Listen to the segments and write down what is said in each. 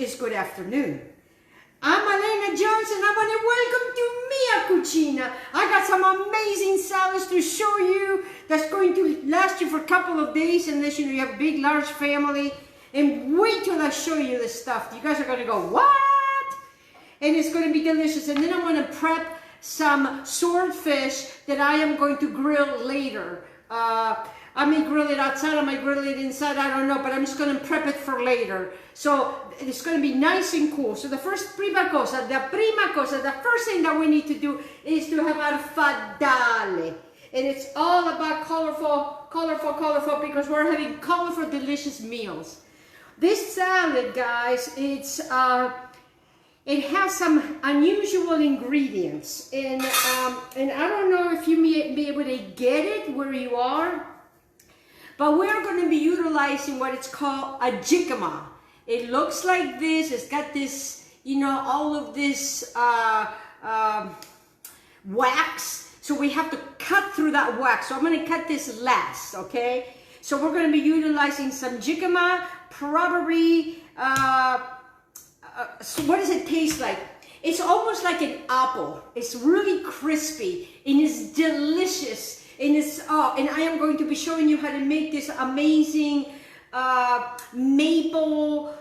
is good afternoon. I'm Elena Jones and I want to welcome to Mia Cucina. I got some amazing salads to show you that's going to last you for a couple of days unless you have a big, large family. And wait till I show you this stuff. You guys are going to go, what? And it's going to be delicious. And then I'm going to prep some swordfish that I am going to grill later. I may grill it outside, I might grill it inside, I don't know, but I'm just going to prep it for later. So it's going to be nice and cool. So the first prima cosa, the first thing that we need to do is to have our fadale. And it's all about colorful, because we're having colorful, delicious meals. This salad, guys, it has some unusual ingredients. And I don't know if you may be able to get it where you are. But we're going to be utilizing what it's called a jicama. It looks like this. It's got this, you know, all of this wax. So we have to cut through that wax. So I'm going to cut this last, okay? So we're going to be utilizing some jicama, probably, so what does it taste like? It's almost like an apple. It's really crispy and it's delicious. And and I am going to be showing you how to make this amazing maple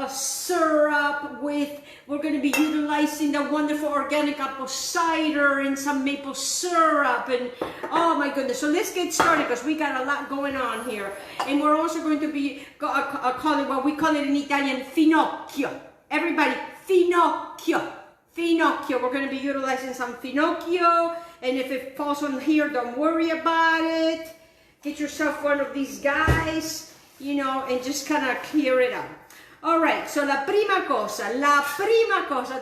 syrup with, we're going to be utilizing the wonderful organic apple cider and some maple syrup, and oh my goodness. So let's get started because we got a lot going on here. And we're also going to be calling, well, we call it in Italian, finocchio. Everybody, finocchio. Finocchio. We're going to be utilizing some finocchio. And if it falls on here, don't worry about it. Get yourself one of these guys, you know, and just kind of clear it up. All right, so la prima cosa,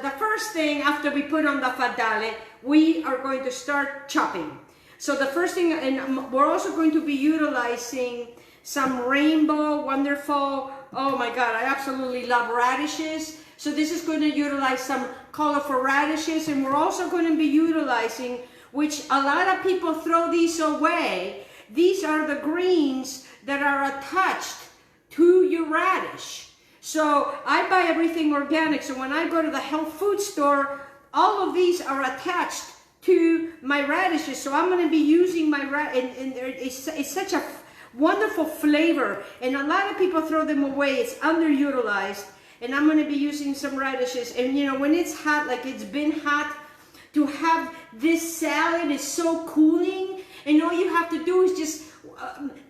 the first thing after we put on the fadale, we are going to start chopping. So the first thing, and we're also going to be utilizing some rainbow, wonderful, oh my God, I absolutely love radishes. So this is going to utilize some colorful radishes, and we're also going to be utilizing, which a lot of people throw these away. These are the greens that are attached to your radish. So I buy everything organic. So when I go to the health food store, all of these are attached to my radishes. So I'm going to be using my radish, and it's such a wonderful flavor. And a lot of people throw them away. It's underutilized. And I'm going to be using some radishes. And you know, when it's hot, like it's been hot, to have this salad is so cooling, and all you have to do is just,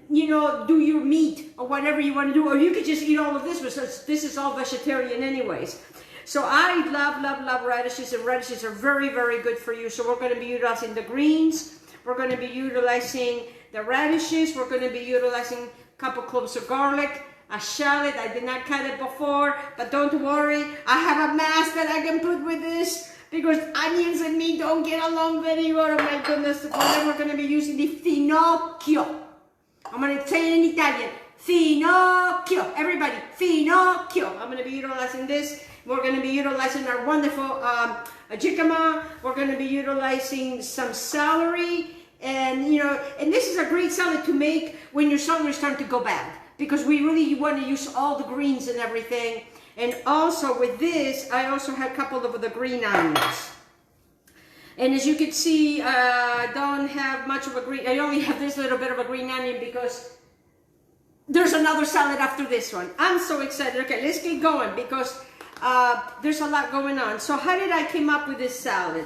you know, do your meat or whatever you want to do, or you could just eat all of this, because this is all vegetarian anyways. So I love radishes, and radishes are very, very good for you. So we're going to be utilizing the greens, we're going to be utilizing the radishes, we're going to be utilizing a couple cloves of garlic, a shallot. I did not cut it before, but don't worry, I have a mask that I can put with this, because onions and me don't get along very well. Oh my goodness. And then we're going to be using the finocchio. I'm going to say it in Italian. Finocchio. Everybody, finocchio. I'm going to be utilizing this. We're going to be utilizing our wonderful jicama. We're going to be utilizing some celery. And, you know, and this is a great salad to make when your celery is starting to go bad, because we really want to use all the greens and everything. And also with this, I also have a couple of the green onions. And as you can see, I don't have much of a green, I only have this little bit of a green onion because there's another salad after this one. I'm so excited. Okay, let's get going because there's a lot going on. So how did I come up with this salad?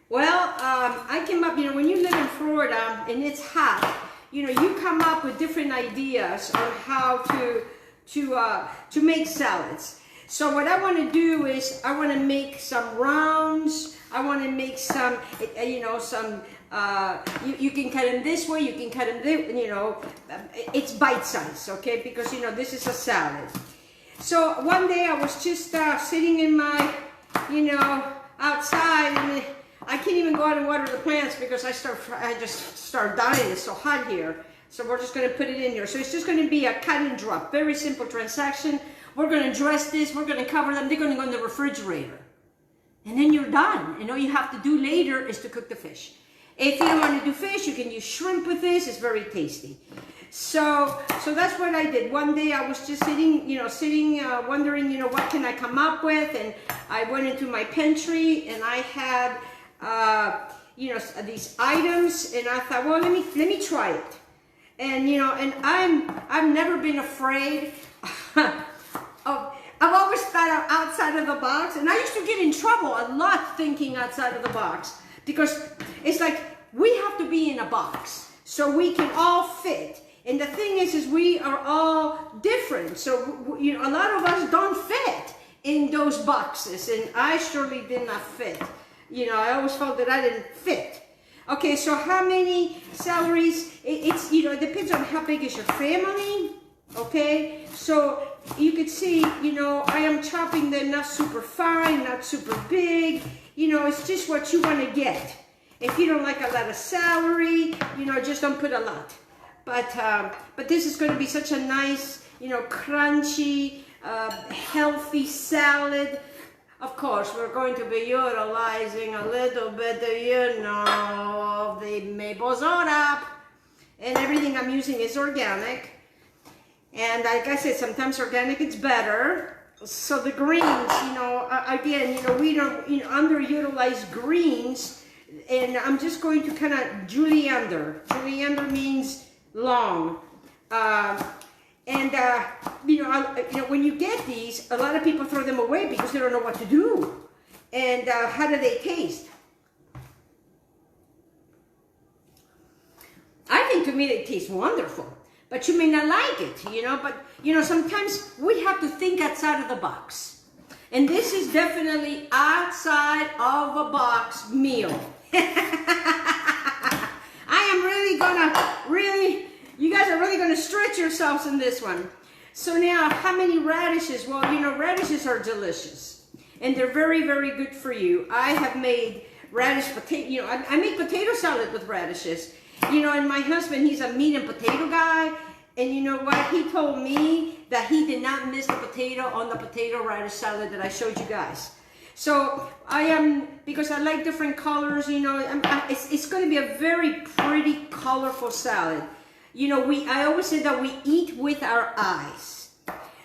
Well, I came up, you know, when you live in Florida and it's hot, you know, you come up with different ideas on how to make salads. So what I want to do is I want to make some rounds. I want to make some, you know, some, you can cut them this way, you can cut them this, you know, it's bite size, okay? Because, you know, this is a salad. So one day I was just sitting in my, you know, outside, and I can't even go out and water the plants because I just start dying. It's so hot here. So we're just going to put it in here. So it's just going to be a cut and drop. Very simple transaction. We're going to dress this. We're going to cover them. They're going to go in the refrigerator. And then you're done. And all you have to do later is to cook the fish. If you don't want to do fish, you can use shrimp with this. It's very tasty. So that's what I did. One day I was just sitting, wondering, what can I come up with? And I went into my pantry and I had, these items, and I thought, well, let me try it. And, and I've never been afraid of, I've always thought outside of the box, and I used to get in trouble a lot thinking outside of the box, because it's like we have to be in a box so we can all fit. And the thing is we are all different. So, a lot of us don't fit in those boxes, and I surely did not fit. I always felt that I didn't fit. Okay, so how many celeries? It depends on how big is your family. Okay, so you could see, I am chopping them not super fine, not super big. It's just what you want to get. If you don't like a lot of celery, just don't put a lot. But this is going to be such a nice, crunchy, healthy salad. Of course, we're going to be utilizing a little bit, of the maple syrup. And everything I'm using is organic. And like I said, sometimes organic is better. So the greens, again, we don't underutilize greens. And I'm just going to kind of julienne. Julienne means long. When you get these, a lot of people throw them away because they don't know what to do. And how do they taste? I think to me they taste wonderful. But you may not like it, But, sometimes we have to think outside of the box. And this is definitely outside of a box meal. You guys are really gonna stretch yourselves in this one. So now, how many radishes? Well, radishes are delicious. And they're very, very good for you. I have made radish potato, I make potato salad with radishes. And my husband, he's a meat and potato guy. And you know what? He told me that he did not miss the potato on the potato radish salad that I showed you guys. So because I like different colors, it's going to be a very pretty, colorful salad. I always say that we eat with our eyes.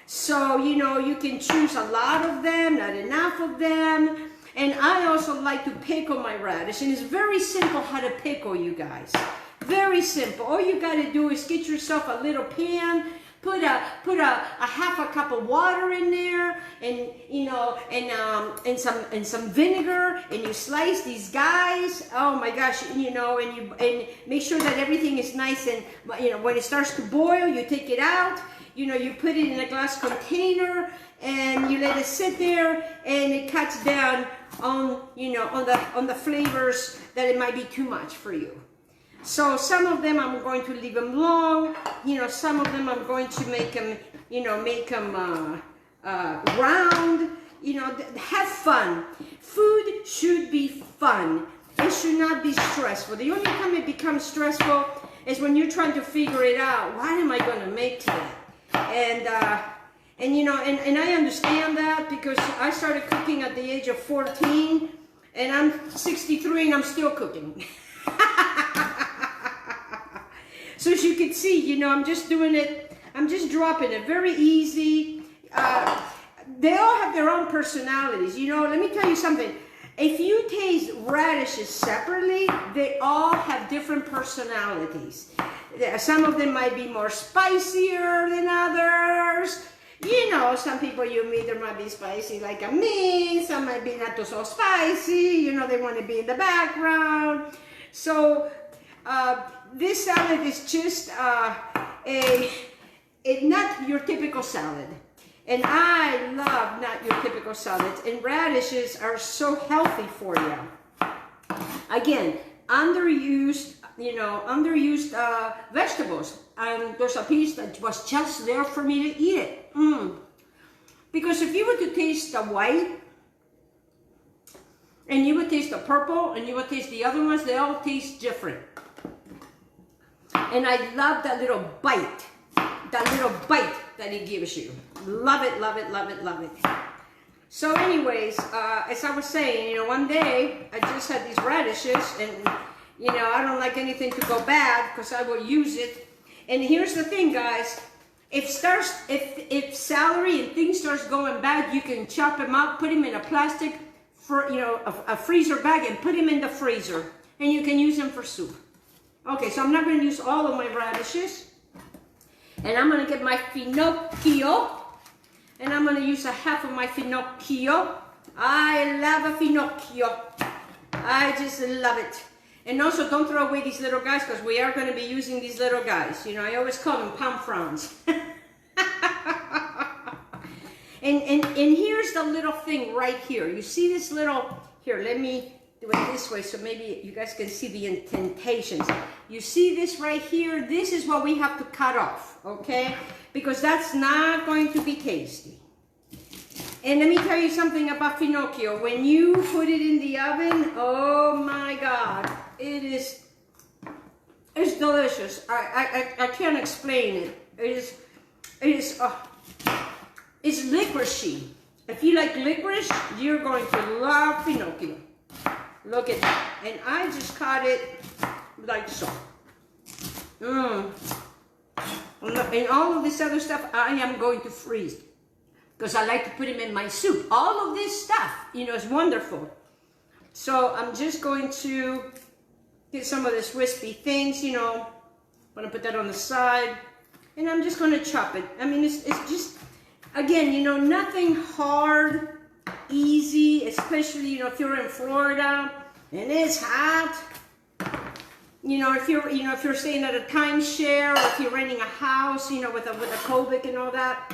So, you can choose a lot of them, not enough of them. And I also like to pickle my radish. And it's very simple how to pickle, you guys. Very simple. All you got to do is get yourself a little pan, put a half a cup of water in there, and some vinegar, and you slice these guys. Oh my gosh, and make sure that everything is nice, and when it starts to boil, you take it out. You put it in a glass container, and you let it sit there, and it cuts down on the flavors that it might be too much for you. So some of them I'm going to leave them long. Some of them I'm going to make them, round. Have fun. Food should be fun. It should not be stressful. The only time it becomes stressful is when you're trying to figure it out. What am I going to make today? And I understand that because I started cooking at the age of 14, and I'm 63 and I'm still cooking. So as you can see, I'm just doing it, I'm just dropping it, very easy. They all have their own personalities. Let me tell you something. If you taste radishes separately, they all have different personalities. Some of them might be more spicier than others. Some people you meet, they might be spicy like me. Some might be not so spicy. They want to be in the background. So this salad is just not your typical salad. And I love not your typical salads. And radishes are so healthy for you. Again, underused vegetables. And there's a piece that was just there for me to eat it. Because if you were to taste the white, and you would taste the purple, and you would taste the other ones, they all taste different. And I love that little bite that it gives you. Love it, love it, love it, love it. So anyways, as I was saying, one day I just had these radishes, and I don't like anything to go bad because I will use it. And here's the thing, guys. If celery and things starts going bad, you can chop them up, put them in a plastic, a freezer bag, and put them in the freezer. And you can use them for soup. Okay, so I'm not going to use all of my radishes. And I'm going to get my finocchio. And I'm going to use a half of my finocchio. I love a finocchio. I just love it. And also, don't throw away these little guys, because we are going to be using these little guys. You know, I always call them pomfrons. and here's the little thing right here. You see this little, here, let me do it this way so maybe you guys can see the indentations. You see this right here? This is what we have to cut off, okay? Because that's not going to be tasty. And let me tell you something about finocchio. When you put it in the oven, oh my God, it's delicious. I can't explain it. It's licoricey. If you like licorice, you're going to love finocchio. Look at that. And I just cut it like so. And all of this other stuff, I am going to freeze, because I like to put them in my soup. All of this stuff, you know, is wonderful. So I'm just going to get some of this wispy things, you know. I'm going to put that on the side. And I'm just going to chop it. I mean, it's just, again, you know, nothing hard, easy, especially, you know, if you're in Florida and it's hot. You know, if you're staying at a timeshare, or if you're renting a house, you know, with a COVID and all that.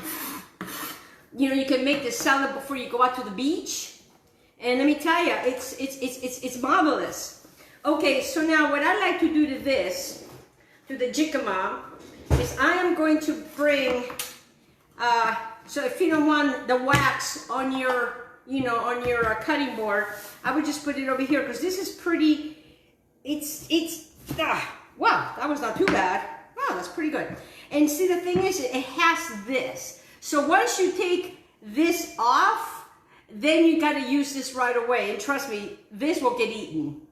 You know, you can make this salad before you go out to the beach. And let me tell you, it's marvelous. Okay, so now what I like to do to this, to the jicama, is I am going to bring, so if you don't want the wax on your, you know, on your cutting board, I would just put it over here, because this is pretty, wow, that was not too bad. Wow, that's pretty good. And see, the thing is, it has this. So once you take this off, then you got to use this right away. And trust me, this will get eaten.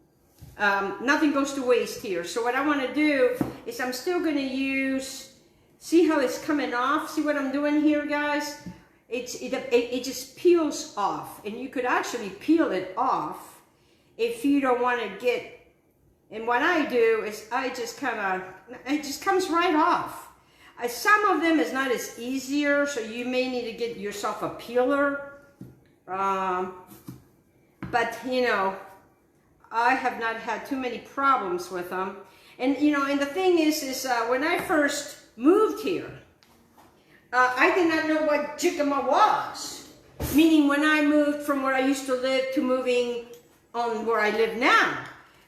Nothing goes to waste here. So what I want to do is I'm still going to use, see how it's coming off? See what I'm doing here, guys? It just peels off. And you could actually peel it off if you don't want to get, and what I do is I just kind of, it just comes right off. Some of them is not as easier, so you may need to get yourself a peeler. But, you know, I have not had too many problems with them. And, you know, and the thing is when I first moved here, I did not know what jicama was. Meaning when I moved from where I used to live to moving on where I live now.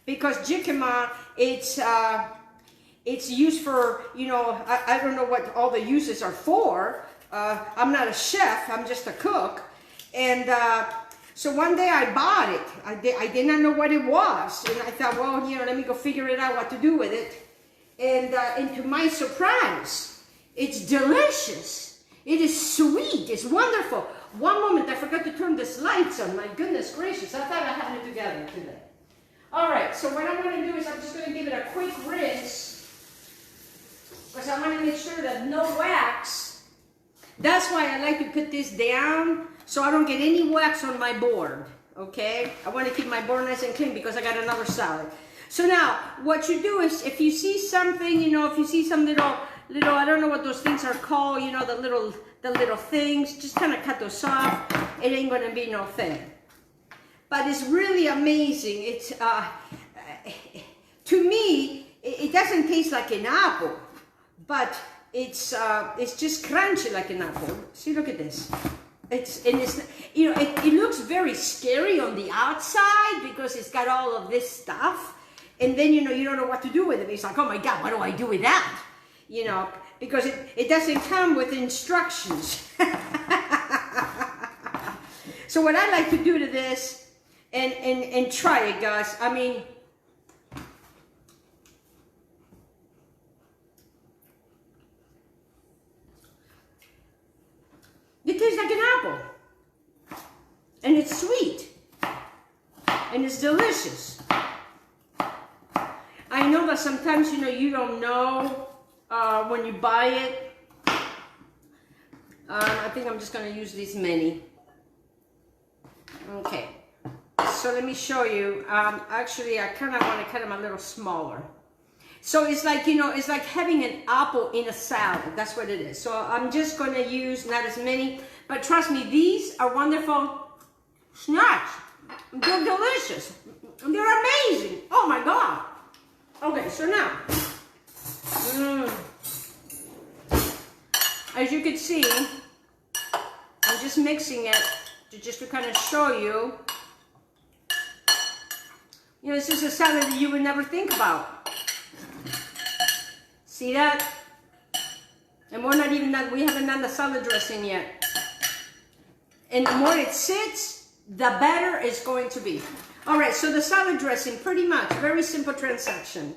Because jicama, it's used for, you know, I don't know what all the uses are for. I'm not a chef, I'm just a cook. And so one day I bought it. I did not know what it was. And I thought, well, you know, let me go figure it out what to do with it. And to my surprise, it's delicious. It is sweet, it's wonderful. One moment, I forgot to turn the lights on. My goodness gracious, I thought I had it together today. All right, so what I'm going to do is I'm just going to give it a quick rinse, because I want to make sure that no wax. That's why I like to put this down, so I don't get any wax on my board, okay? I want to keep my board nice and clean because I got another salad. So now, what you do is, if you see something, you know, if you see some little, I don't know what those things are called, you know, the little things, just kind of cut those off. It ain't going to be no thing. But it's really amazing. It's, to me, it doesn't taste like an apple, but it's just crunchy like an apple. See, look at this. It's you know, it looks very scary on the outside because it's got all of this stuff, and then, you know, you don't know what to do with it. It's like, oh my God, what do I do with that? You know, because it doesn't come with instructions. So what I like to do to this, and try it, guys. I mean, it tastes like an apple, and it's sweet, and it's delicious. I know that sometimes, you know, you don't know when you buy it. I think I'm just going to use these mini. Okay, so let me show you. Actually, I kind of want to cut them a little smaller. So it's like, you know, it's like having an apple in a salad. That's what it is. So I'm just going to use not as many, but trust me, these are wonderful snacks. They're delicious. They're amazing. Oh my God. Okay, so now, as you can see, I'm just mixing it just to kind of show you. You know, this is a salad that you would never think about. See that? And we're not even done, we haven't done the salad dressing yet. And the more it sits, the better it's going to be. All right, so the salad dressing, pretty much, very simple transaction.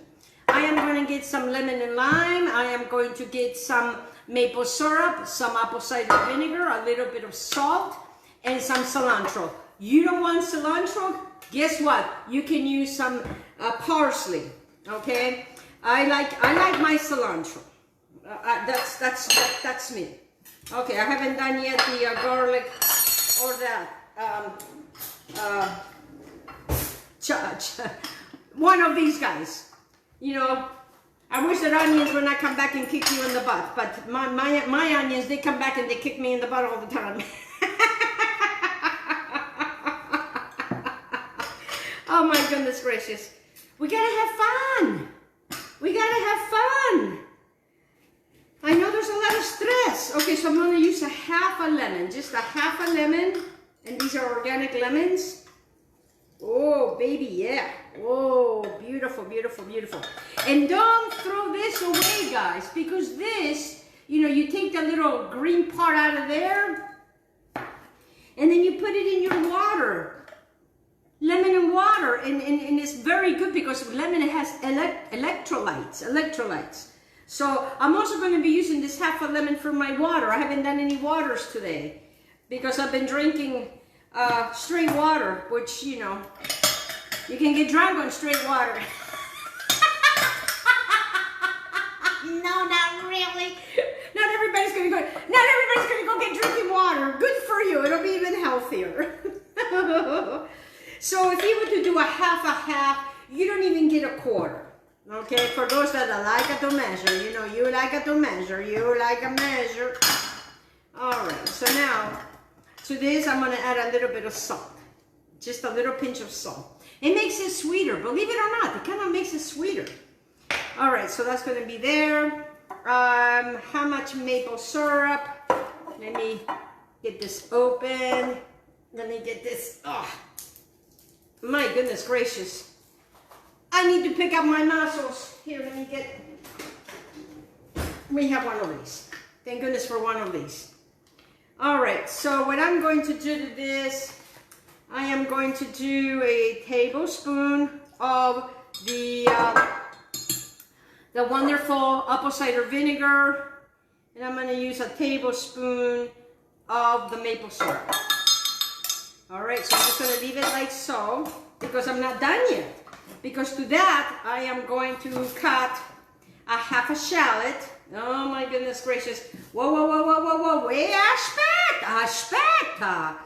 I am going to get some lemon and lime. I am going to get some maple syrup, some apple cider vinegar, a little bit of salt, and some cilantro. You don't want cilantro? Guess what? You can use some parsley, okay? I like my cilantro. That's me. Okay, I haven't done yet the garlic or that. One of these guys. You know, I wish that onions would not come back and kick you in the butt, but my onions, they come back and they kick me in the butt all the time. Oh my goodness gracious. We gotta have fun. We gotta have fun. I know there's a lot of stress. Okay, so I'm gonna use a half a lemon, just a half a lemon, and these are organic lemons. Oh, baby, yeah. Oh, beautiful, beautiful, beautiful. And don't throw this away, guys, because this, you know, you take the little green part out of there, and then you put it in your water. Lemon and water, and it's very good because lemon has electrolytes. So I'm also going to be using this half a lemon for my water. I haven't done any waters today because I've been drinking straight water, which, you know, you can get drunk on straight water. No, not really. Not everybody's going to go get drinking water. Good for you. It'll be even healthier. So if you were to do a half, you don't even get a quarter. Okay, for those that like to measure, you know, you like to measure, you like a measure. All right, so now to this I'm going to add a little bit of salt, just a little pinch of salt. It makes it sweeter, believe it or not, it kind of makes it sweeter. All right, so that's going to be there. How much maple syrup? Let me get this open. Let me get this. Oh, my goodness gracious. I need to pick up my muscles. Here, let me get. We have one of these. Thank goodness for one of these. All right, so what I'm going to do to this, I am going to do a tablespoon of the wonderful apple cider vinegar, and I'm going to use a tablespoon of the maple syrup. All right, so I'm just going to leave it like so because I'm not done yet. Because to that, I am going to cut a half a shallot. Oh my goodness gracious. Whoa, whoa, whoa, whoa, whoa, whoa. Wait, aspetta.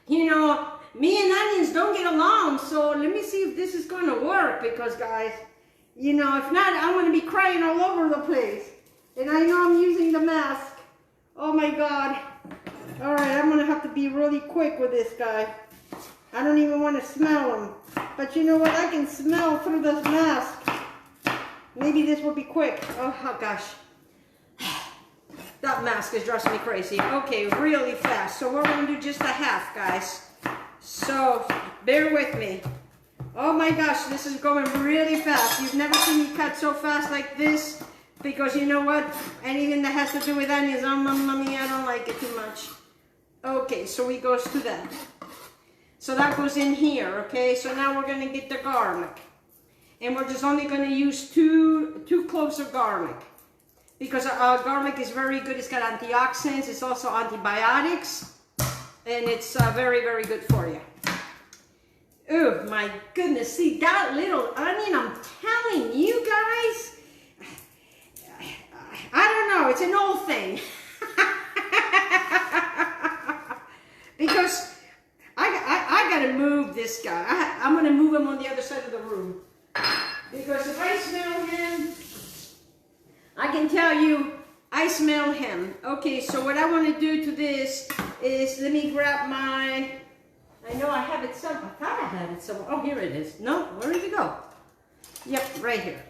You know, me and onions don't get along, so let me see if this is going to work because, guys, you know, if not, I'm going to be crying all over the place. And I know I'm using the mask. Oh my God. All right, I'm going to have to be really quick with this guy. I don't even want to smell him. But you know what? I can smell through this mask. Maybe this will be quick. Oh gosh. That mask is driving me crazy. Okay, really fast. So we're going to do just a half, guys. So bear with me. Oh my gosh, this is going really fast. You've never seen me cut so fast like this. Because you know what? Anything that has to do with onions, mommy, I don't like it too much. Okay, so we goes to that. So that goes in here, okay? So now we're gonna get the garlic. And we're just only gonna use two cloves of garlic. Because garlic is very good, it's got antioxidants, it's also antibiotics. And it's very, very good for you. Oh my goodness, see that little onion, I'm telling you guys. No, it's an old thing. Because I gotta move this guy. I'm gonna move him on the other side of the room. Because if I smell him, I can tell you, I smell him. Okay, so what I want to do to this is, let me grab my, I know I have it somewhere. I thought I had it somewhere. Oh, here it is. No, where did it go? Yep, right here.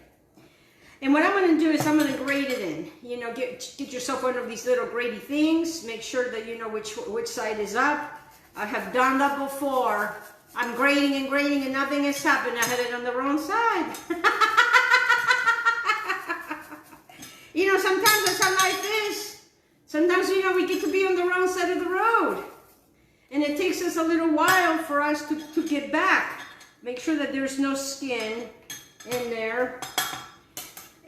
And what I'm going to do is I'm going to grate it in. You know, get yourself one of these little gratey things. Make sure that you know which side is up. I have done that before. I'm grating and nothing has happened. I had it on the wrong side. You know, sometimes that's how life is. Sometimes, you know, we get to be on the wrong side of the road. And it takes us a little while for us to get back. Make sure that there's no skin in there.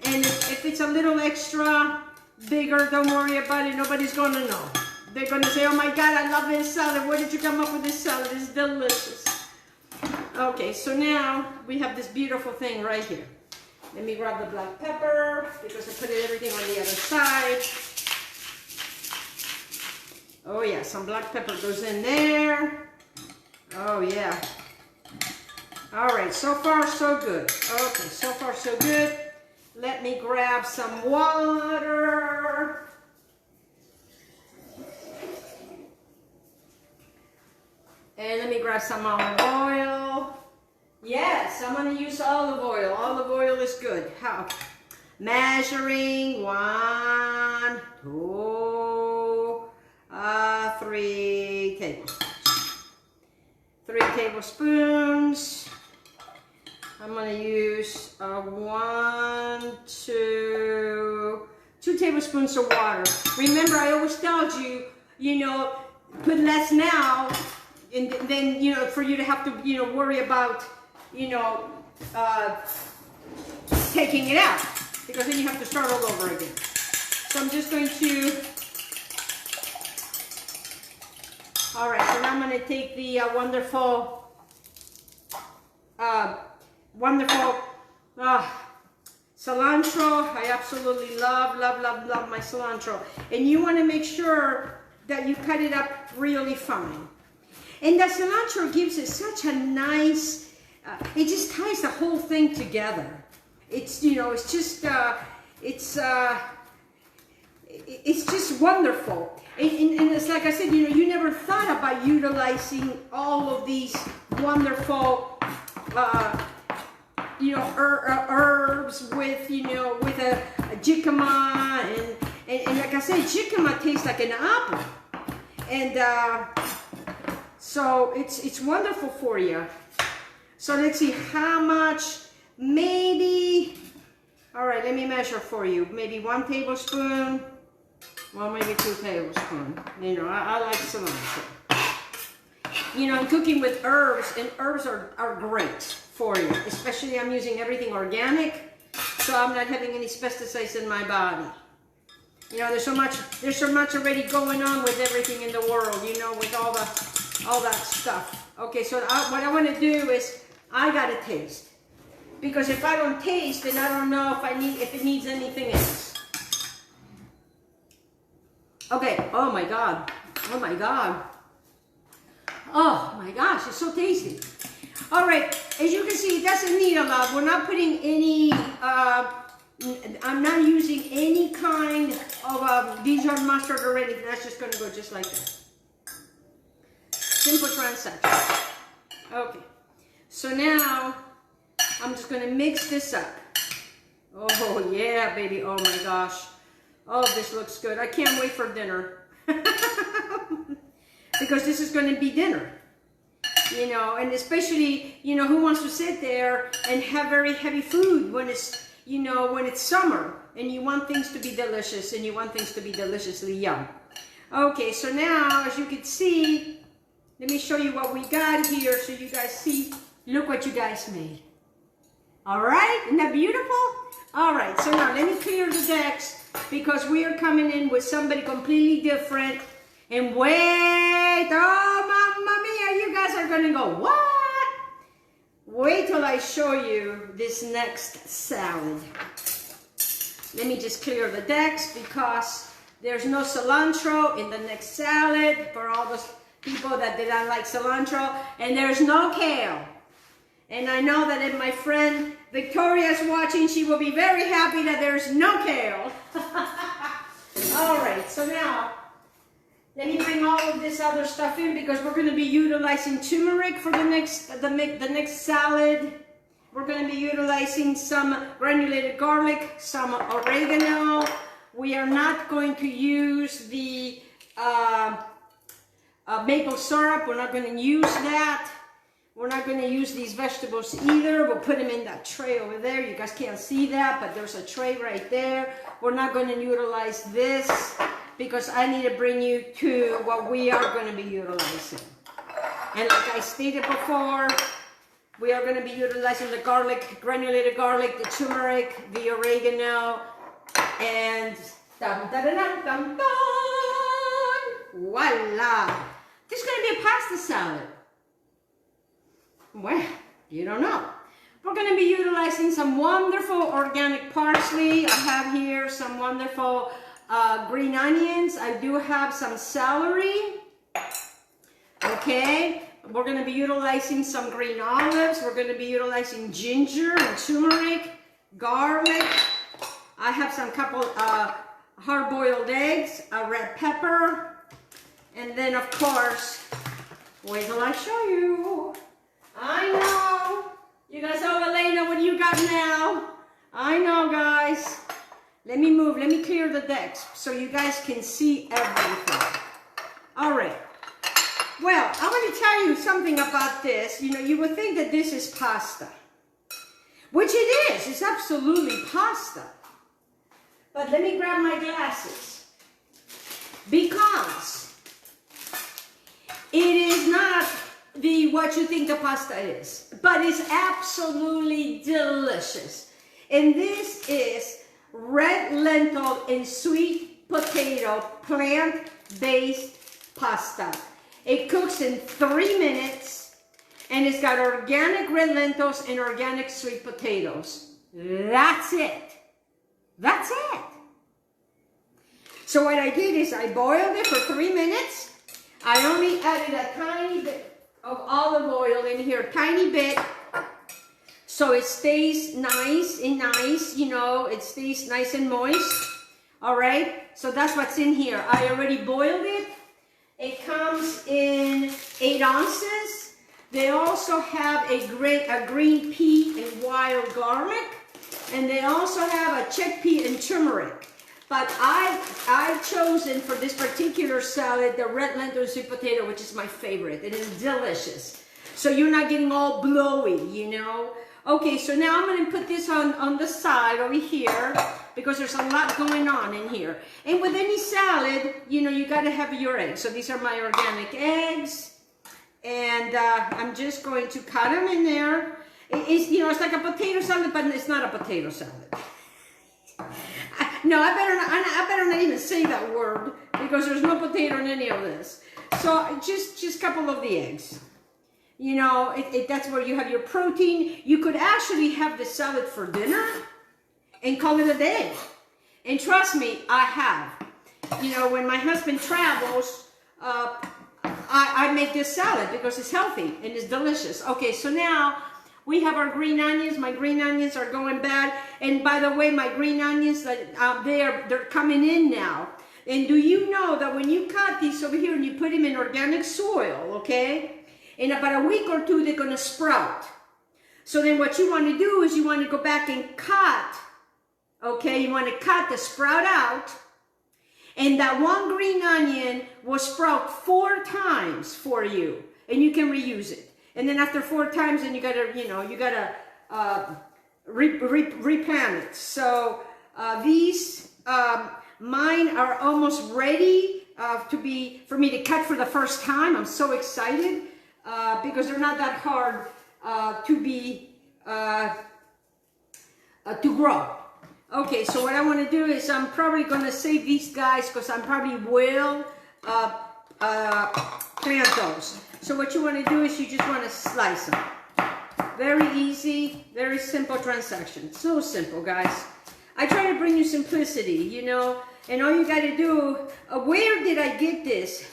And if it's a little extra bigger, don't worry about it. Nobody's going to know. They're going to say, oh my God, I love this salad. Where did you come up with this salad? It's delicious. Okay, so now we have this beautiful thing right here. Let me grab the black pepper because I put everything on the other side. Oh yeah, some black pepper goes in there. Oh yeah. All right, so far so good. Okay, so far so good. Let me grab some water. And let me grab some olive oil. Yes, I'm going to use olive oil. Olive oil is good. How? Measuring 1, 2, 3 tablespoons. 3 tablespoons. I'm going to use 2 tablespoons of water. Remember, I always told you, you know, put less now, and then, you know, for you to have to, you know, worry about, you know, taking it out, because then you have to start all over again. So I'm just going to, all right, so now I'm going to take the wonderful cilantro. I absolutely love my cilantro. And you want to make sure that you cut it up really fine. And the cilantro gives it such a nice, it just ties the whole thing together. It's, you know, it's just, it's just wonderful. And it's like I said, you know, you never thought about utilizing all of these wonderful, you know, herbs with, you know, with a jicama, and like I said, jicama tastes like an apple. And, so it's wonderful for you. So let's see how much, maybe, all right, let me measure for you. Maybe 1 tablespoon, well, maybe 2 tablespoons. You know, I like cilantro. You know, I'm cooking with herbs, and herbs are great for you. Especially I'm using everything organic, so I'm not having any pesticides in my body. You know, there's so much already going on with everything in the world, you know, with all that stuff. Okay, so what I want to do is, I got to taste. Because if I don't taste, then I don't know if it needs anything else. Okay, oh my God. Oh my God. Oh my gosh, it's so tasty. All right, as you can see, it doesn't need a lot. We're not putting any, I'm not using any kind of Dijon mustard or anything. That's just going to go just like that. Simple transaction. Okay, so now I'm just going to mix this up. Oh yeah, baby. Oh my gosh. Oh, this looks good. I can't wait for dinner. Because this is going to be dinner. You know, and especially, you know, who wants to sit there and have very heavy food when it's, you know, when it's summer and you want things to be delicious and you want things to be deliciously yum. Okay, so now, as you can see, let me show you what we got here so you guys see. Look what you guys made. All right, isn't that beautiful? All right, so now let me clear the decks because we are coming in with somebody completely different. And wait, oh mamma mia, you guys are gonna go, what? Wait till I show you this next salad. Let me just clear the decks because there's no cilantro in the next salad for all those people that did not like cilantro, and there's no kale. And I know that if my friend Victoria is watching, she will be very happy that there's no kale. All right, so now let me bring all of this other stuff in because we're going to be utilizing turmeric for the next salad. We're going to be utilizing some granulated garlic, some oregano. We are not going to use the maple syrup. We're not going to use that. We're not going to use these vegetables either. We'll put them in that tray over there. You guys can't see that, but there's a tray right there. We're not going to utilize this because I need to bring you to what we are going to be utilizing. And like I stated before, we are going to be utilizing the garlic, granulated garlic, the turmeric, the oregano, and dun, dun, dun, dun, dun, dun. Voila! This is going to be a pasta salad. Well, you don't know. We're going to be utilizing some wonderful organic parsley. I have here some wonderful green onions. I do have some celery. Okay. We're going to be utilizing some green olives. We're going to be utilizing ginger and turmeric, garlic. I have some couple hard-boiled eggs, a red pepper, and then of course, wait till I show you. I know. You guys, oh Elena, what do you got now? I know, guys. Let me move. Let me clear the decks so you guys can see everything. All right. Well, I'm going to tell you something about this. You know, you would think that this is pasta, which it is. It's absolutely pasta. But let me grab my glasses because it is not what you think the pasta is, but it's absolutely delicious. And this is red lentil and sweet potato plant-based pasta. It cooks in 3 minutes, and it's got organic red lentils and organic sweet potatoes. That's it. That's it. So what I did is I boiled it for 3 minutes. I only added a tiny bit of olive oil in here, tiny bit, so it stays nice, you know, it stays nice and moist. All right, so that's what's in here. I already boiled it. It comes in 8 ounces. They also have a green pea and wild garlic, and they also have a chickpea and turmeric. But I've chosen for this particular salad the red lentil and sweet potato, which is my favorite. It is delicious. So you're not getting all blowy, you know. Okay, so now I'm going to put this on the side over here because there's a lot going on in here. And with any salad, you know, you got to have your eggs. So these are my organic eggs. And I'm just going to cut them in there. It's, you know, it's like a potato salad, but it's not a potato salad. No, I better not even say that word because there's no potato in any of this. So just a couple of the eggs. You know, that's where you have your protein. You could actually have the salad for dinner and call it a day. And trust me, I have. You know, when my husband travels, I make this salad because it's healthy and it's delicious. Okay, so now we have our green onions. My green onions are going bad. And by the way, my green onions, they're coming in now. And do you know that when you cut these over here and you put them in organic soil, okay, in about a week or two, they're going to sprout. So then what you want to do is you want to go back and cut, okay, you want to cut the sprout out. And that one green onion will sprout 4 times for you. And you can reuse it. And then after 4 times, then you gotta, you know, you gotta replant it. So these, mine are almost ready for me to cut for the first time. I'm so excited because they're not that hard to grow. Okay, so what I want to do is I'm probably going to save these guys because I probably will plant those. So what you want to do is you just want to slice them. Very easy, very simple transaction. So simple, guys. I try to bring you simplicity, you know, and all you got to do, where did I get this?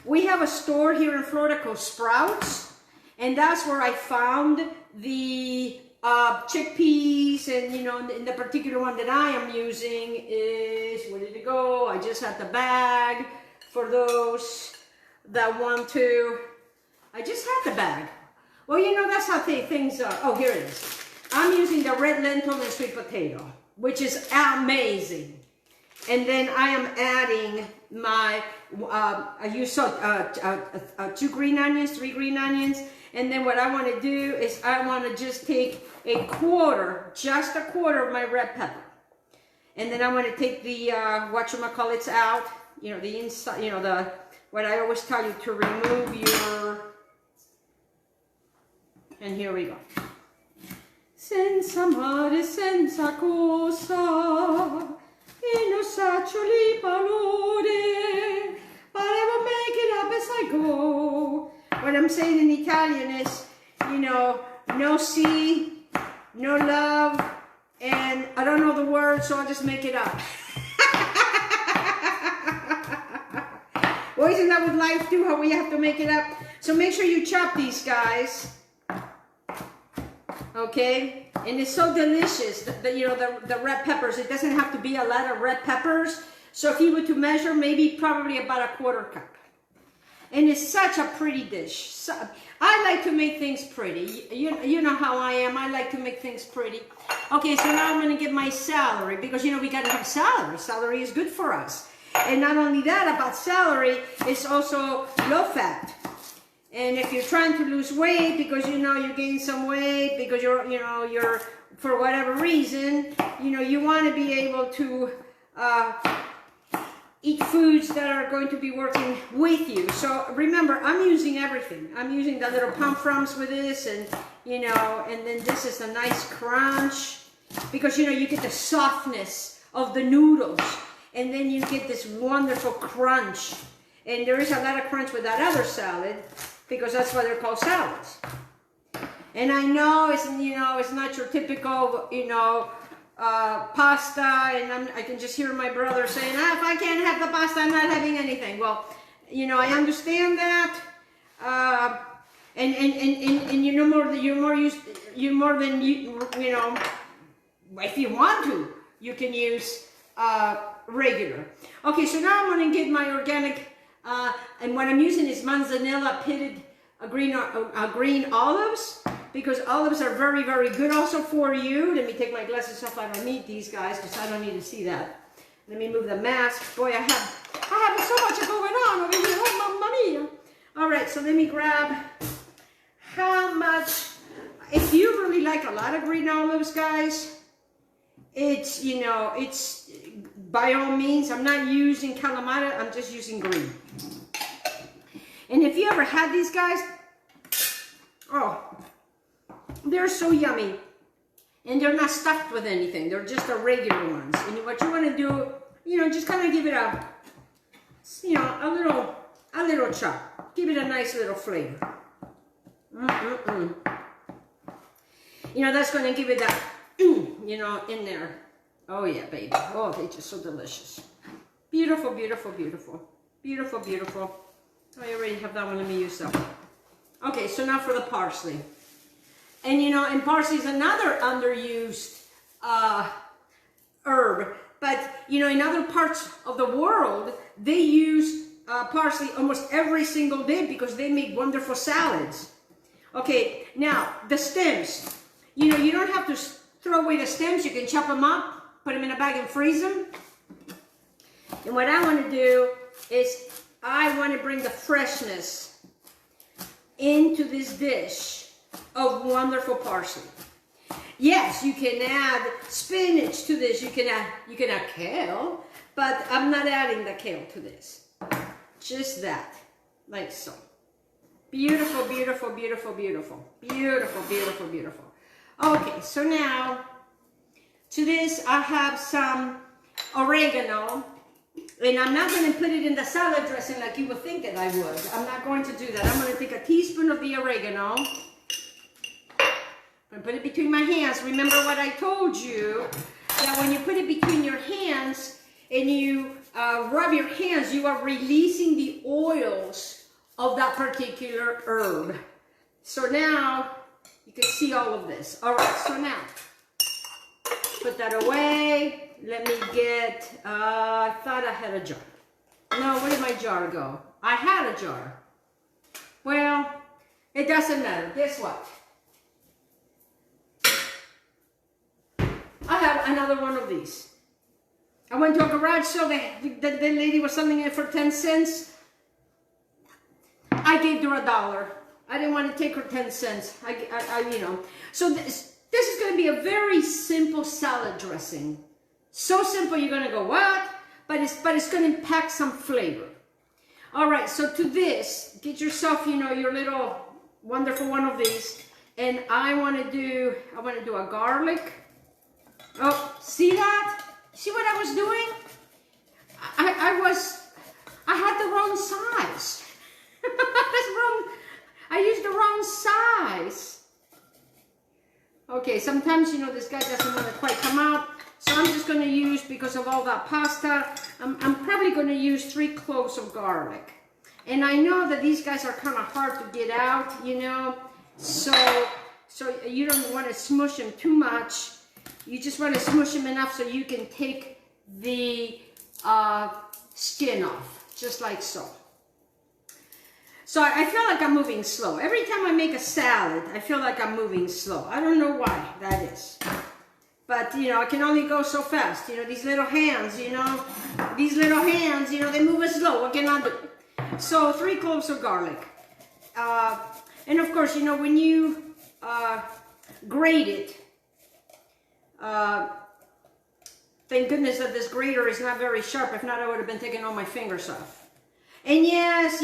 We have a store here in Florida called Sprouts, and that's where I found the chickpeas, and you know, and the particular one that I am using is, where did it go? I just had the bag for those that want to, I just had the bag. Well, you know, that's how things are. Oh, here it is. I'm using the red lentil and sweet potato, which is amazing. And then I am adding my, I use 2 green onions, 3 green onions. And then what I want to do is I want to just take a quarter, just a quarter of my red pepper. And then I want to take the, whatchamacallits out, you know, the inside, you know, the, what I always tell you to remove your, and here we go. Senza mare, senza cosa, e no saccioli parole, but I will make it up as I go. What I'm saying in Italian is, you know, no sea, no love, and I don't know the word, so I'll just make it up. Well, isn't that with life too, how we have to make it up? So make sure you chop these guys. Okay, and it's so delicious, you know, the red peppers. It doesn't have to be a lot of red peppers. So if you were to measure, maybe probably about a 1/4 cup. And it's such a pretty dish. So, I like to make things pretty. You know how I am. I like to make things pretty. Okay, so now I'm going to get my celery, because, you know, we got to have celery. Celery is good for us. And not only that, about celery, it's also low fat. And if you're trying to lose weight because, you know, you gain some weight because you're, for whatever reason, you know, you want to be able to eat foods that are going to be working with you. So remember, I'm using everything. I'm using the little pomfrums with this, and, you know, and then this is a nice crunch because, you know, you get the softness of the noodles, and then you get this wonderful crunch. And there is a lot of crunch with that other salad, because that's why they're called salads. And I know it's, you know, it's not your typical, you know, pasta, and I can just hear my brother saying, if I can't have the pasta, I'm not having anything. Well, you know, I understand that, and you know, you're more than you know, if you want to, you can use regular. Okay, so now I'm going to get my organic. And what I'm using is manzanilla pitted green olives, because olives are very, very good also for you. Let me take my glasses off. I don't need these guys because I don't need to see that. Let me move the mask. Boy, I have so much going on over here. Oh, mamma mia. All right, so let me grab how much. If you really like a lot of green olives, guys, it's, you know, it's by all means. I'm not using calamari. I'm just using green. And if you ever had these guys, oh, they're so yummy. And they're not stuffed with anything. They're just the regular ones. And what you want to do, you know, just kind of give it a, you know, a little chop. Give it a nice little flavor. You know, that's going to give it that, you know, in there. Oh yeah, baby. Oh, they're just so delicious. Beautiful, beautiful, beautiful. Beautiful, beautiful. Oh, I already have that one. Let me use that one. Okay, so now for the parsley. And you know, and parsley is another underused herb. But you know, in other parts of the world, they use parsley almost every single day because they make wonderful salads. Okay, now the stems. You know, you don't have to throw away the stems. You can chop them up, put them in a bag and freeze them. And what I want to do is I want to bring the freshness into this dish of wonderful parsley. Yes, you can add spinach to this. You can add kale, but I'm not adding the kale to this. Just that, like so. Beautiful, beautiful, beautiful, beautiful. Beautiful, beautiful, beautiful. Okay, so now to this I have some oregano. And I'm not going to put it in the salad dressing like you would think that I would. I'm not going to do that. I'm going to take a teaspoon of the oregano. I'm going to put it between my hands. Remember what I told you that when you put it between your hands and you rub your hands, you are releasing the oils of that particular herb. So now you can see all of this. All right, so now put that away. Let me get, I thought I had a jar. No, where did my jar go? I had a jar. Well, it doesn't matter. Guess what? I have another one of these. I went to a garage sale. The lady was selling it for 10 cents. I gave her $1. I didn't want to take her 10 cents. You know. So this is going to be a very simple salad dressing. So simple, you're going to go, what? But it's going to pack some flavor. All right, so to this, get yourself, you know, your little wonderful one of these. And I want to do a garlic. Oh, see that? See what I was doing? I had the wrong size. I used the wrong size. Okay, sometimes, you know, this guy doesn't want to quite come out. So I'm just going to use, because of all that pasta, I'm probably going to use 3 cloves of garlic. And I know that these guys are kind of hard to get out, you know. So you don't want to smush them too much. You just want to smush them enough so you can take the skin off, just like so. So I feel like I'm moving slow. Every time I make a salad, I feel like I'm moving slow. I don't know why that is. But, you know, I can only go so fast. You know, these little hands, you know, they move as slow. What can I do? So 3 cloves of garlic. And of course, you know, when you grate it, thank goodness that this grater is not very sharp. If not, I would have been taking all my fingers off. And yes,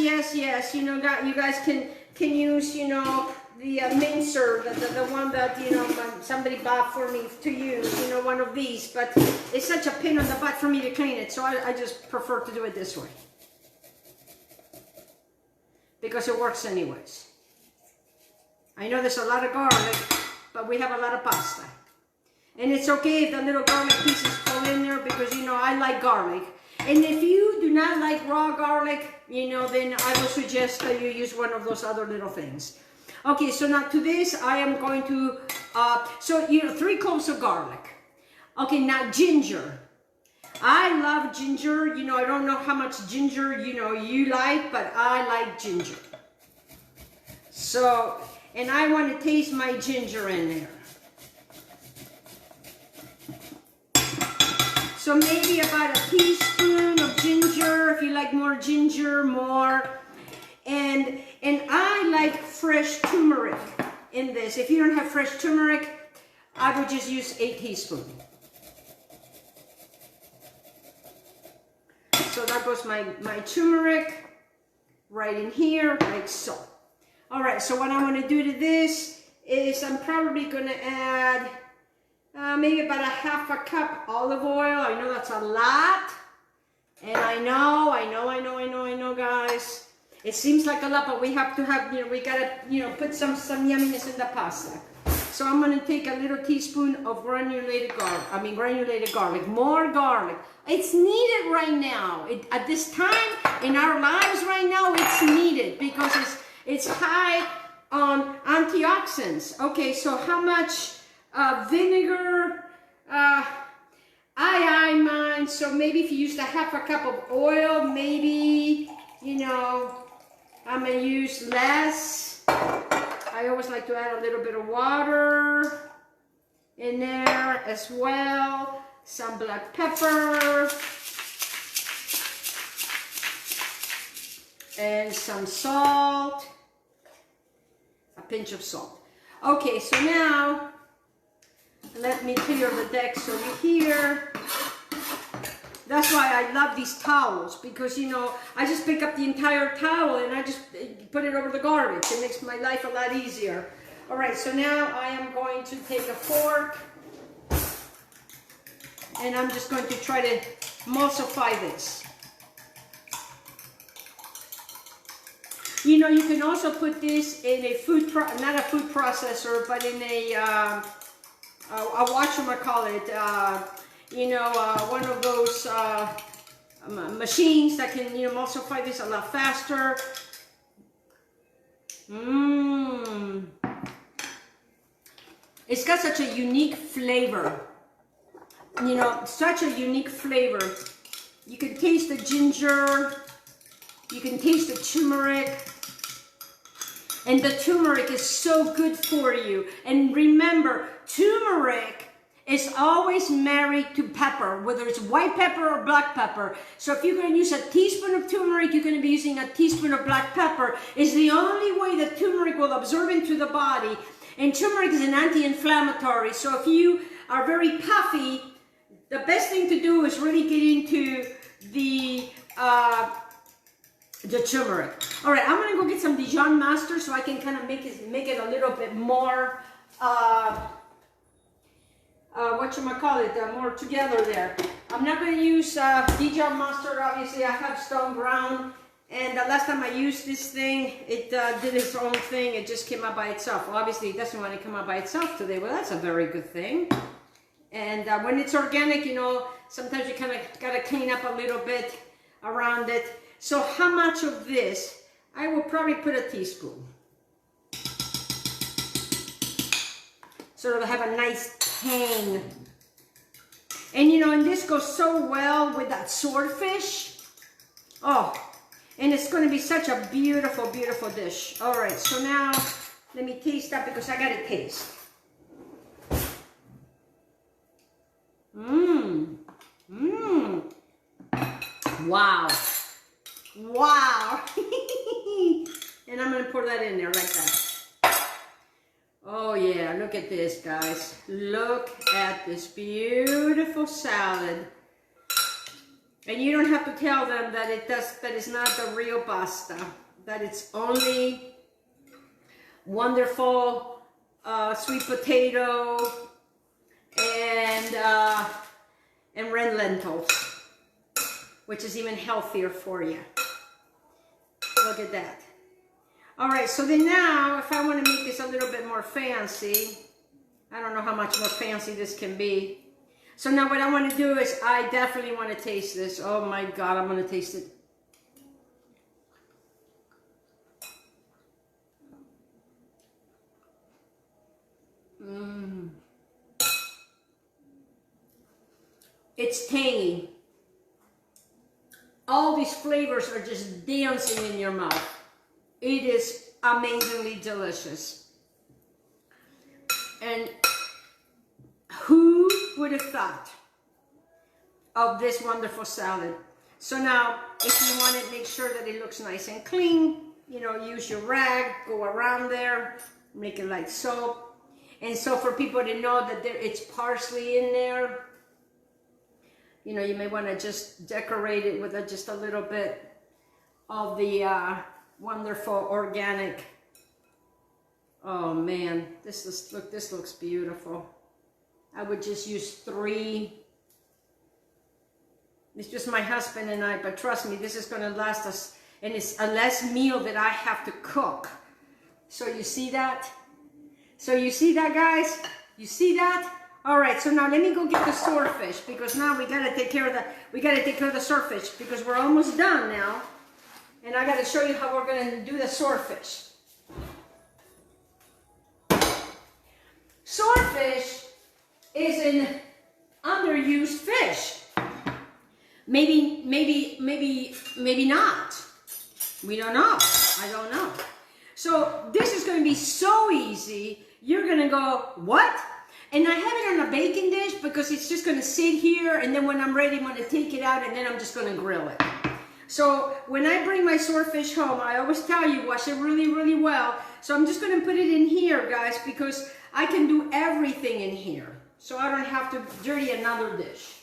you know, you guys can use, you know, the mincer, the one that, you know, somebody bought for me to use, you know, one of these. But it's such a pain in the butt for me to clean it, so I just prefer to do it this way. Because it works anyways. I know there's a lot of garlic, but we have a lot of pasta. And it's okay if the little garlic pieces fall in there, because, you know, I like garlic. And if you do not like raw garlic, you know, then I will suggest that you use one of those other little things. Okay, so now to this, I am going to, so, you know, 3 cloves of garlic. Okay, now ginger. I love ginger. You know, I don't know how much ginger, you know, you like, but I like ginger. So, and I want to taste my ginger in there. So maybe about a teaspoon of ginger, if you like more ginger, more. And I like fresh turmeric in this. If you don't have fresh turmeric, I would just use 1 teaspoon. So that goes my turmeric right in here, like so. All right, so what I'm going to do to this is I'm probably going to add maybe about a 1/2 cup olive oil. I know that's a lot. And I know, guys. It seems like a lot, but we have to have, you know, we got to, you know, put some yumminess in the pasta. So I'm going to take a little teaspoon of granulated garlic, more garlic. It's needed right now. At this time in our lives right now, it's needed because it's high on antioxidants. Okay, so how much vinegar? I mind. So maybe if you used a 1/2 cup of oil, maybe, you know, I'm going to use less. I always like to add a little bit of water in there as well. Some black pepper. And some salt. A pinch of salt. Okay, so now let me clear the decks over here. That's why I love these towels, because, you know, I just pick up the entire towel and I just put it over the garbage. It makes my life a lot easier. All right, so now I am going to take a fork and I'm just going to try to emulsify this. You know, you can also put this in a not a food processor, but in a whatchamacallit, you know, one of those machines that can, you know, emulsify this a lot faster. Mmm. It's got such a unique flavor. You know, such a unique flavor. You can taste the ginger. You can taste the turmeric. And the turmeric is so good for you. And remember, turmeric is always married to pepper, whether it's white pepper or black pepper. So if you're going to use a teaspoon of turmeric, you're going to be using a teaspoon of black pepper. It's the only way that turmeric will absorb into the body. And turmeric is an anti-inflammatory. So if you are very puffy, the best thing to do is really get into the turmeric. All right, I'm gonna go get some Dijon Master so I can kind of make it a little bit more, more together there. I'm not gonna use Dijon Master. Obviously, I have Stone Ground, and the last time I used this thing, it did its own thing. It just came out by itself. Well, obviously, it doesn't want to come out by itself today. Well, that's a very good thing. And when it's organic, you know, sometimes you kind of gotta clean up a little bit around it. So how much of this? I will probably put a teaspoon. So it'll have a nice tang. And you know, and this goes so well with that swordfish. Oh, and it's gonna be such a beautiful, beautiful dish. All right, so now let me taste that because I gotta taste. Mmm. Mmm. Wow. Wow. And I'm going to pour that in there like that. Oh yeah, look at this, guys. Look at this beautiful salad. And you don't have to tell them that it's not the real pasta. That it's only wonderful sweet potato and red lentils, which is even healthier for you. Look at that. All right, so then now, if I want to make this a little bit more fancy, I don't know how much more fancy this can be. So now what I want to do is, I definitely want to taste this. Oh my God, I'm going to taste it. Mmm. It's tangy. All these flavors are just dancing in your mouth. It is amazingly delicious. And who would have thought of this wonderful salad? So now, if you want it, make sure that it looks nice and clean. You know, use your rag, go around there, make it like so. And so for people to know that it's parsley in there, you know, you may want to just decorate it with just a little bit of the wonderful organic. Oh man, this looks beautiful. I would just use 3. It's just my husband and I, but trust me, this is going to last us, and it's a less meal that I have to cook. So you see that? So you see that, guys? You see that? All right, so now let me go get the swordfish, because now we gotta take care of the swordfish, because we're almost done now. And I gotta show you how we're gonna do the swordfish. Swordfish is an underused fish. Maybe not. We don't know. I don't know. So this is gonna be so easy. You're gonna go, what? And I have it on a baking dish because it's just going to sit here, and then when I'm ready, I'm going to take it out, and then I'm just going to grill it. So when I bring my swordfish home, I always tell you, wash it really, really well. So I'm just going to put it in here, guys, because I can do everything in here. So I don't have to dirty another dish.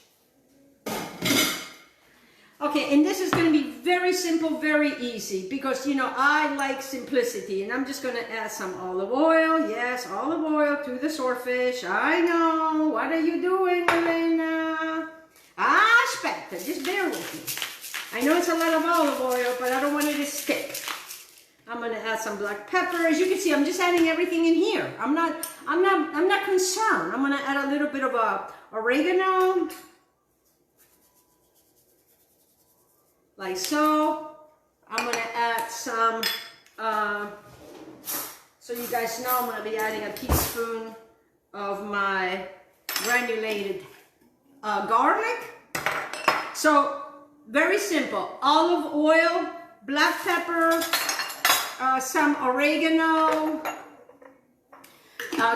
Okay, and this is going to be very simple, very easy, because, you know, I like simplicity, and I'm just going to add some olive oil. Yes, olive oil to the swordfish. I know. What are you doing, Elena? Aspetta, just bear with me. I know it's a lot of olive oil, but I don't want it to stick. I'm going to add some black pepper. As you can see, I'm just adding everything in here. I'm not concerned. I'm going to add a little bit of oregano. like so. I'm gonna add some, so you guys know I'm gonna be adding a teaspoon of my granulated garlic. So very simple, olive oil, black pepper, some oregano,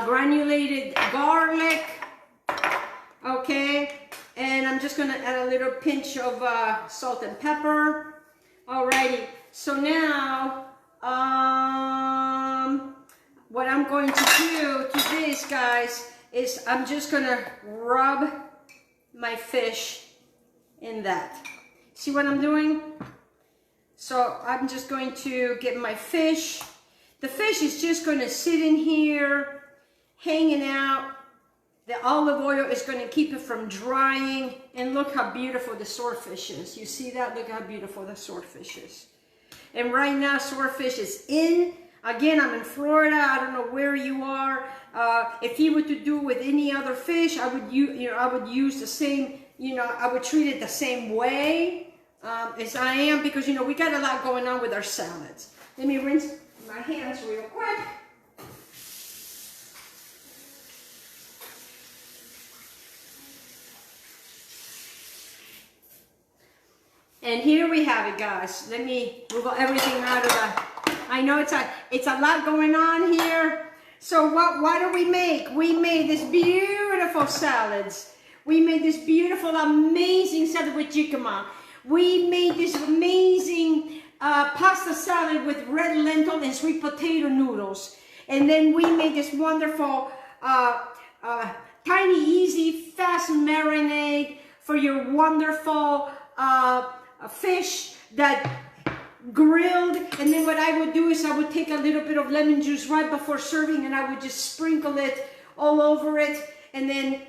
granulated garlic, okay, and I'm just gonna add a little pinch of salt and pepper. Alrighty, so now what I'm going to do to this, guys, is I'm just gonna rub my fish in that. See what I'm doing? So I'm just going to get my fish. The fish is just going to sit in here, hanging out. The olive oil is going to keep it from drying. And look how beautiful the swordfish is. You see that? Look how beautiful the swordfish is. And right now, swordfish is in. Again, I'm in Florida. I don't know where you are. If you were to do with any other fish, I would use the same, I would treat it the same way as I am, because, we got a lot going on with our salads. Let me rinse my hands real quick. And here we have it, guys. Let me move everything out of the, I know it's a lot going on here. So what do we make? We made this beautiful salads. We made this beautiful, amazing salad with jicama. We made this amazing pasta salad with red lentil and sweet potato noodles. And then we made this wonderful, tiny, easy, fast marinade for your wonderful fish that grilled. And then what I would do is I would take a little bit of lemon juice right before serving, and I would just sprinkle it all over it, and then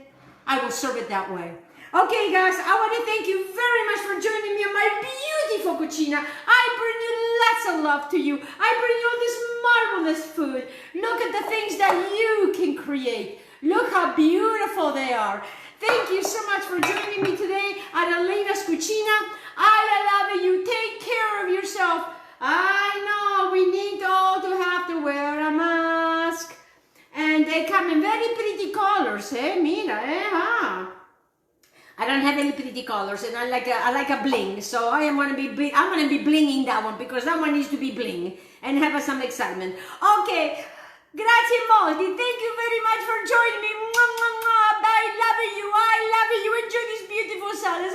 I will serve it that way. Okay, guys, I want to thank you very much for joining me on my beautiful cucina. I bring you lots of love to you. I bring you all this marvelous food. Look at the things that you can create. Look how beautiful they are. Thank you so much for joining me today at Elena's Cucina. I love you. Take care of yourself. I know we need all to have to wear a mask. And they come in very pretty colors, eh? Mira, eh? Huh? I don't have any pretty colors, and I like a bling. So I'm gonna be blinging that one, because that one needs to be bling and have some excitement. Okay, grazie molti. Thank you very much for joining me. I love you. Enjoy these beautiful salads.